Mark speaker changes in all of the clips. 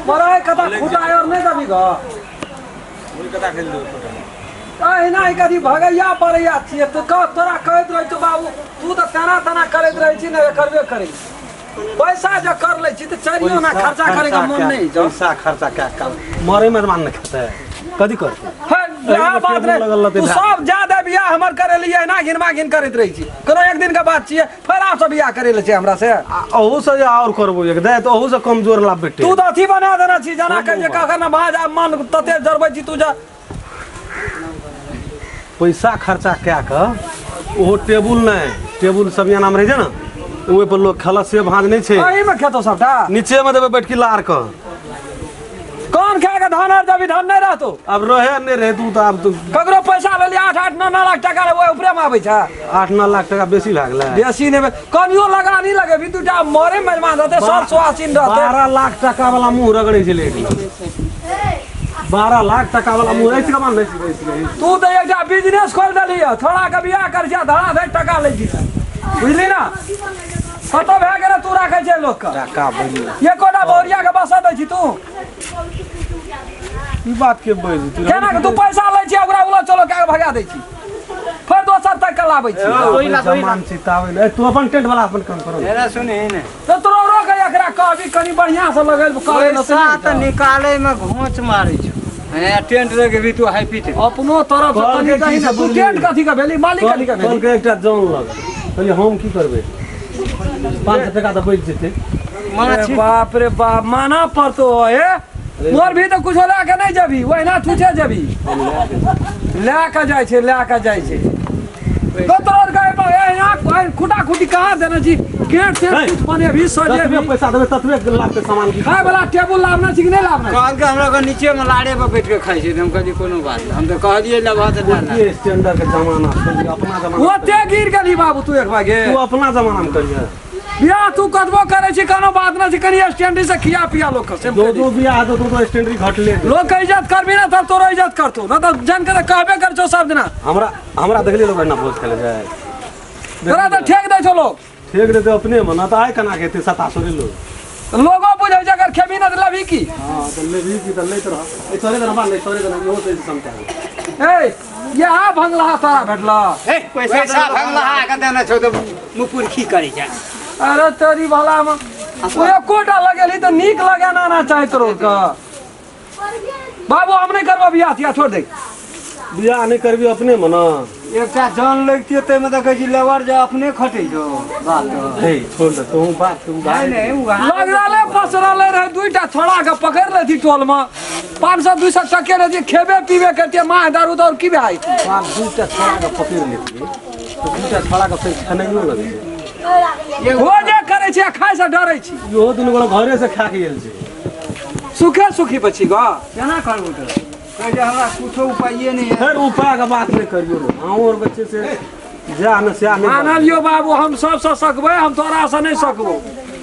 Speaker 1: बड़ा कथा खुटा और नहीं कभी गा
Speaker 2: कथा खेल दो
Speaker 1: ना कभी भगैया पड़ैया छिए तो तोरा कहत रही तो बाबू तू तो तना करत रही छी ना करबे करी पैसा जो कर ले छी तो चलियो ना खर्चा करे का मन नहीं जो
Speaker 2: पैसा खर्चा क्या काम मरे में मान नहीं खाता है कदी कर
Speaker 1: यह बात रे तू सब ज्यादा बियाह हमर करे लिए ना गिनवा गिन करत रही छी कोनो एक दिन के बात छिए फिर आप सब बियाह करे ले छी हमरा से
Speaker 2: ओहू से और करबो एक दे तो ओहू से कमजोर लाभ बेटे
Speaker 1: तू तो अथी बना देना छी जना कह जे कखन बाजा मन तते जरबै छी तू जा
Speaker 2: पैसा खर्चा क्या कर ओहो टेबुल सब यहाँ नाम रहे छै ना ओए पर लोग खला से भांज नहीं छे
Speaker 1: एही में खेतो सबटा
Speaker 2: नीचे में देबे बैठ के लार क
Speaker 1: कौन खाएगा धान और जब धान नहीं रहतो
Speaker 2: अब रहे नहीं रहे तू तो अब तो
Speaker 1: ककरो पैसा ले 8-8 9 लाख टका ले वो ऊपरे में आबै छै
Speaker 2: 8-9 लाख टका बेसी भाग ले
Speaker 1: बेसी ने कनियो लगा नहीं लगे भी दूटा मरे मेहमान रहते 100-180 रहते
Speaker 2: 12 लाख टका वाला मुंह रगड़े छै लेडी 12 लाख टका वाला मुंह ऐसे कमान नहीं
Speaker 1: तू तो एकटा बिजनेस खोल दलिए थोड़ा के बियाह कर जा धड़ा धड़ टका ले जी बुझली ना कतो भए गेल तू राखै छै लोग का
Speaker 2: टका बोली
Speaker 1: एकोटा बोरिया के बसा दै छी तू
Speaker 2: ई बात के बोल तू
Speaker 1: केना के तू पैसा लै छी ओकरा उला चलो के भगा दै छी फिर दोसर तक के लाबै छी
Speaker 2: सामान चितावे ले तू अपन टेंट वाला अपन काम करो
Speaker 3: एरा सुने ने
Speaker 1: तो तोरो रोक एकरा कहबी कनी बढ़िया से लगल करे न
Speaker 3: पैसा त निकाले में घोंच मारै छ ए टेंट लगे भी तू हाई पीट
Speaker 1: अपनो तरफ से कनी कहीं ना तू टेंट कथी का भेली मालिक कथी का
Speaker 2: कल
Speaker 1: भेली
Speaker 2: के एकटा जान लग कहली हम की करबे 500 टका तो बच जेते
Speaker 1: अरे बाप रे बाप माना पड़तो है मोर भी तो कुछ ला के नहीं जबी वही ना छूटे जबी ला के जाय छै तो तोर गए पर यहां कोई खुटा खुटी कहां देना जी गेट से कुछ बने भी सजे भी
Speaker 2: पैसा देबे ततबे लाख के सामान की
Speaker 1: खाए वाला टेबुल लावना छी कि नहीं लावना
Speaker 3: काल के हमरा को नीचे में लाड़े पर बैठ के खाइ छै हम कहली कोनो बात हम तो कहलिए ला बात ना
Speaker 2: ये स्टैंडर्ड के जमाना अपना जमाना
Speaker 1: ओते गिर गेली बाबू तू एक बागे
Speaker 2: तू अपना जमाना में करिए
Speaker 1: बियाह तू कतबो करे छी कोनो बात ना छी कनी स्टैंडर्ड से खिया पिया लोग से
Speaker 2: दो बियाह तो स्टैंडर्ड घट ले
Speaker 1: लोग के इज्जत करबी ना तब तोरो इज्जत करतो ना तो जन के कहबे कर छो सब दिना
Speaker 2: हमरा देखले लोग ना भोज खेले जाए
Speaker 1: तोरा तो ठेक दै छो लोग
Speaker 2: ठेक देते अपने मना तो आए कना कहते 27 लोग
Speaker 1: लोगो बुझै छै अगर खेबी ना त लबी की
Speaker 2: हां तो ले भी की तो ले तो ए तोरे तो बाल ले तोरे तो यो से समझा
Speaker 1: ए यहाँ भंगला तारा भेटला
Speaker 3: ए पैसा भंगला का देना छौ तो मुपुर की करै छै
Speaker 1: अरे तेरी भला में ओए कोटा लगेली तो नीक लगे ना चाहे तोरो का बाबू हम नहीं करबो बियाह थिया छोड़ दे
Speaker 2: बियाह नहीं करबी अपने मना
Speaker 3: एकटा जान लगतियो ते में त कहै छी लेबर जे अपने खटै छौ बात
Speaker 2: हे छोड़ दे तू बात तू
Speaker 3: नहीं उ
Speaker 1: लगराले फसराले रहे दुईटा छोड़ा के पकड़ लेती टोल में 500-200 टके रहे खेबे पीबे करते माँ दारू तो की भाई
Speaker 2: बात दूटा छोड़ा के पकड़ लेती तो दूटा छोड़ा के फिर खनैयो लगे
Speaker 1: ये हो जे करे छै खाय से डरै छी
Speaker 2: यो दिन गोला घरे से खा के गेल छै
Speaker 1: सुखे सुखी बची ग
Speaker 3: केना करबो त कह जे हमरा कुछो उपाय नहीं है
Speaker 2: फिर उपाय का बात नहीं करियो हम और बच्चे से जा न से नहीं
Speaker 1: मानलियो बाबू हम सब से सकबै हम तोरा से नहीं सकबो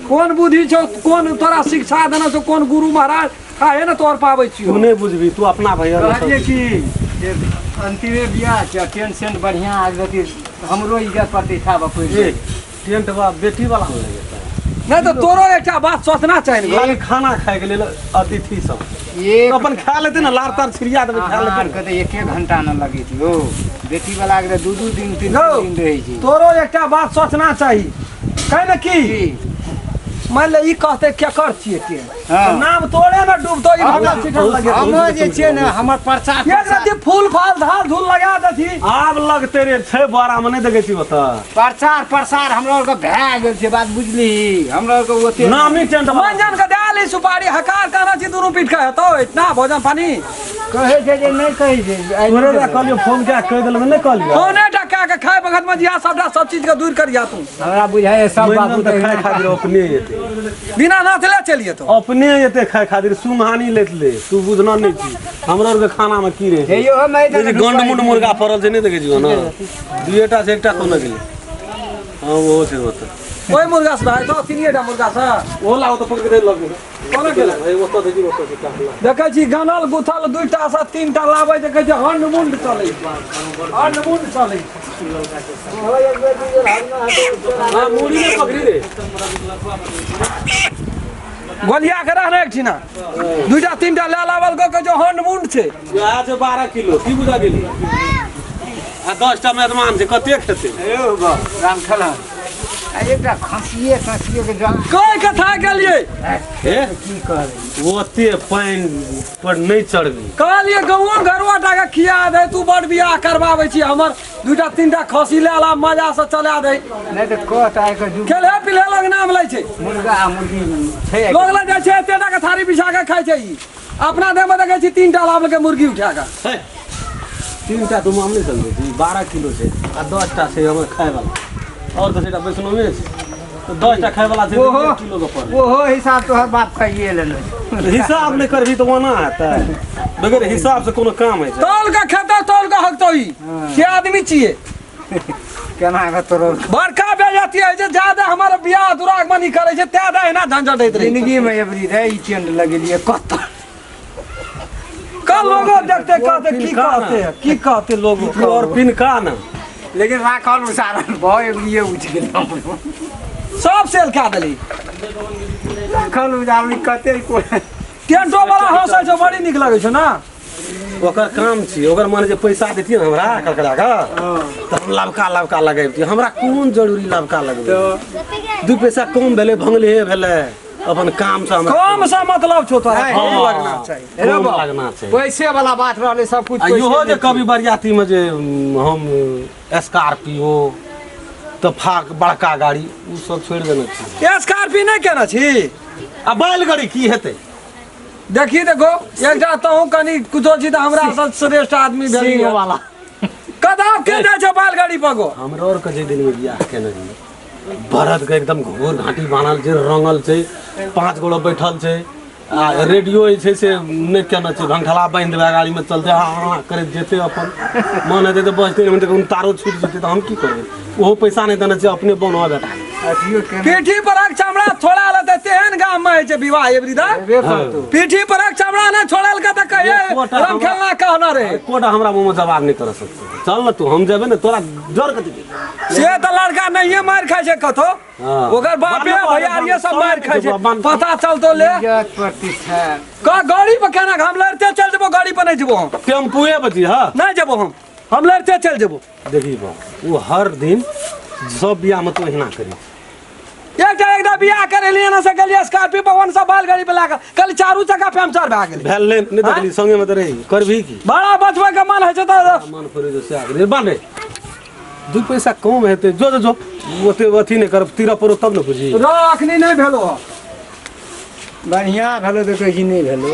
Speaker 1: कौन बुद्धि छौ कौन तोरा शिक्षा देना छौ कौन गुरु महाराज काहे न तोर पाबै छियो
Speaker 2: तू नहीं बुझबी तू अपना भैया
Speaker 3: कहलिए कि अंतिमे बियाह छै टेंशन बढ़िया आ गति हमरो इज्जत प्रतिष्ठा बपै
Speaker 2: टेंट बा बेटी वाला में लगे
Speaker 1: नहीं तो तोरो एकटा बात सोचना चाहिए
Speaker 2: खाली खाना खाए के लिए अतिथि सब
Speaker 3: एक
Speaker 2: अपन खा लेते ना लार तार छिड़िया देबे खा लेते
Speaker 3: कहते 1 घंटा न लगी थी ओ बेटी वाला के 2-2 दिन 3 दिन रही छी
Speaker 1: तोरो एकटा बात सोचना चाहिए कहे न की मान ले ई कहते क्या कर छिए के नाम तोड़े न डूबतो ई हमरा चिठल लगे
Speaker 3: हम जे छै ने हमर प्रचार
Speaker 1: एक रति फूल फाल धाल धूल लगा देथी
Speaker 2: आब लगते रे 6 12 में नहीं देखे छी बता
Speaker 3: प्रचार प्रसार हमरा के भए गेल छै बात बुझली हमरा के ओते
Speaker 2: नामी टेंट
Speaker 1: मंजन के डाली सुपारी हकार कहना छी दुनु पीट के हेतो इतना भोजन पानी
Speaker 3: कहे छै जे नहीं कहे छै
Speaker 2: तोरे रा कहलियो फोन क्या कह देल नहीं कहलियो
Speaker 1: फोने टका के खाए बगत में जिया सबटा सब चीज के दूर करिया तू
Speaker 3: हमरा बुझाए सब बाबू
Speaker 2: तो खाए खातिर अपने येते
Speaker 1: बिना नाथ ले चलिए तो
Speaker 2: अपने येते खाए खातिर सुमहानी लेत ले तू बुझना नहीं छी हमरा के खाना में की रे
Speaker 3: हे यो हम
Speaker 2: जे गंड मुंड मुर्गा फरल छै नहीं देखे छी ना दुएटा से एकटा तो न गेले हां वो छै होता
Speaker 1: ओए मुर्गा से भाई तो तीनटा मुर्गा से
Speaker 2: ओ लाओ तो पकड़ दे लगे
Speaker 1: कोना गेला
Speaker 2: भाई वो तो देखी वो तो काटला
Speaker 1: देखै छी गनल गुथल 2टा से 3टा लाबै देखै छी हंड मुंड चलै हंड मुंड चलै
Speaker 2: हाँ मूड़ी में पकड़ी रे
Speaker 1: गोलिया के रहने एक छिना दूटा तीनटा ले लावल के जो हंड मुंड छे
Speaker 2: यहाँ से 12 किलो की बुझा गेली आ 10टा मेहमान छै कते खेते
Speaker 3: राम खला एकटा खसिए के जान
Speaker 1: कोई कथा गेलिए
Speaker 2: हे
Speaker 3: की करे
Speaker 2: ओते पाइन पर नहीं चढ़बी
Speaker 1: कहलिए गाँव घरवा के खिया दे तू बड़ बियाह करवावे छी हमर दूटा तीनटा खसी ले ला मजा से चला दे
Speaker 3: नहीं तो कहता है कि
Speaker 1: खेले पिले लग नाम लै छै
Speaker 3: मुर्गा आ मुर्गी छै
Speaker 1: लोग लग जाय छै तेटा के थारी बिछा के खाय छै ई अपना दे में देखै छी तीनटा लाव के मुर्गी उठा के
Speaker 2: है 3टा तुम हम नहीं समझे छी 12 किलो छै आ 10टा छै हमर खाय वाला और तो सेटा वैष्णव में तो 10टा खाय वाला छै 1 किलो के पर
Speaker 3: ओहो हिसाब तो हर बात कहिए लेलो
Speaker 2: हिसाब नहीं करबी तो वना आता बगैर हिसाब से कोनो काम है
Speaker 1: तौल के खेतो तौल के हकतो ई के आदमी छिए
Speaker 3: केना के तोरो
Speaker 1: बड़का बेजती है जे ज्यादा हमारे बियाह दुरागमनी करे छै त्यादा एना झंझट दैत रही
Speaker 3: जिंदगी में एवरी रे ई टेंट लगेलिए कत
Speaker 1: कल लोग देखते की कहते लोग
Speaker 2: और पिनका ना
Speaker 3: लेकिन राखल उसारन भयो एवरी उठ गेल
Speaker 1: सब सेल खा देली
Speaker 3: राखल उजारनी कते को
Speaker 1: टेंटो वाला हंसै छै बड़ी नीक लगै छै ना
Speaker 2: ओकर काम छी ओकर माने जे पैसा देतिए हमरा ककड़ा का त हम लबका लगैबती हमरा कोन जरूरी लबका लगबै 2 पैसा कम भेले भंगले भेले अपन काम से हमरा
Speaker 1: कम से मतलब छौ तोरा कम लगना चाहिए
Speaker 2: कम लगना चाहिए
Speaker 3: पैसे वाला बात रहले सब कुछ
Speaker 2: आ इहो जे कभी बरियाती में जे हम स्कॉर्पियो तो फाक बड़का गाड़ी उ सब छोड़ देना चाहिए
Speaker 1: स्कॉर्पियो नहीं केना छी
Speaker 2: आ बैलगाड़ी की हेतै
Speaker 1: देखी देखो एकटा तहु कनी कुछो छी त हमरा सब श्रेष्ठ आदमी भेली
Speaker 3: सिंह वाला
Speaker 1: कदाप के जाय छै बैलगाड़ी पगो
Speaker 2: हमरा और के जे दिन में बियाह केने रही भरत के एकदम घोर घाटी बान्हल छै रंगल छै 5 गोड़ा बैठल छै आ रेडियो छै से नहीं केना छै भंगठला बांध देबे गाड़ी में चलते हाँ करैत जेते अपन मन हेतै तऽ बजते नहीं तऽ तारो छूट जेतै तऽ हम की करबै ओहो पैसा नहीं देना छै अपने बनवा बेटा
Speaker 3: अथियो के
Speaker 1: पीठी पर एक चमड़ा छोड़ा लेते तेहन गाम में छै विवाह एवरीदा
Speaker 3: बे करतो
Speaker 1: पीठी पर एक चमड़ा नहीं छोड़ल के त कहिए राम खेलना कहना रे
Speaker 2: कोटा हमरा मुंह में जवाब नहीं कर सकते चल ना तू हम जेबे ना तोरा डर कथी के
Speaker 1: से त लड़का नहीं मार खाय छै कथो ओकर बापे भैया ये सब मार खाय छै पता चलतो ले
Speaker 3: इज्जत प्रतिष्ठा
Speaker 1: का गाड़ी पर केना हम लड़ते चल जेबो गाड़ी पर नहीं जेबो हम
Speaker 2: टेम्पुए बची हां
Speaker 1: नहीं जेबो हम लड़ते चल जेबो
Speaker 2: देखी बा वो हर दिन सब बियाह में तो हिना करी
Speaker 1: एकटा बियाह करे लिए ना सकलिए स्कॉर्पियो पवन सब बैलगाड़ी पे लाकर कल चारू चक्का पंचर भए गेल
Speaker 2: भेल नहीं देखली संगे में तो रही करभी की
Speaker 1: बड़ा बचबे के मन है छै त
Speaker 2: मन फरे जो से आगे बांधे 2 पैसा कम हेते जो ओते अथी नहीं कर तीरा पर तब न बुझी
Speaker 1: रखनी नहीं भेलो
Speaker 3: बढ़िया भेलो तो कहीं नहीं भेलो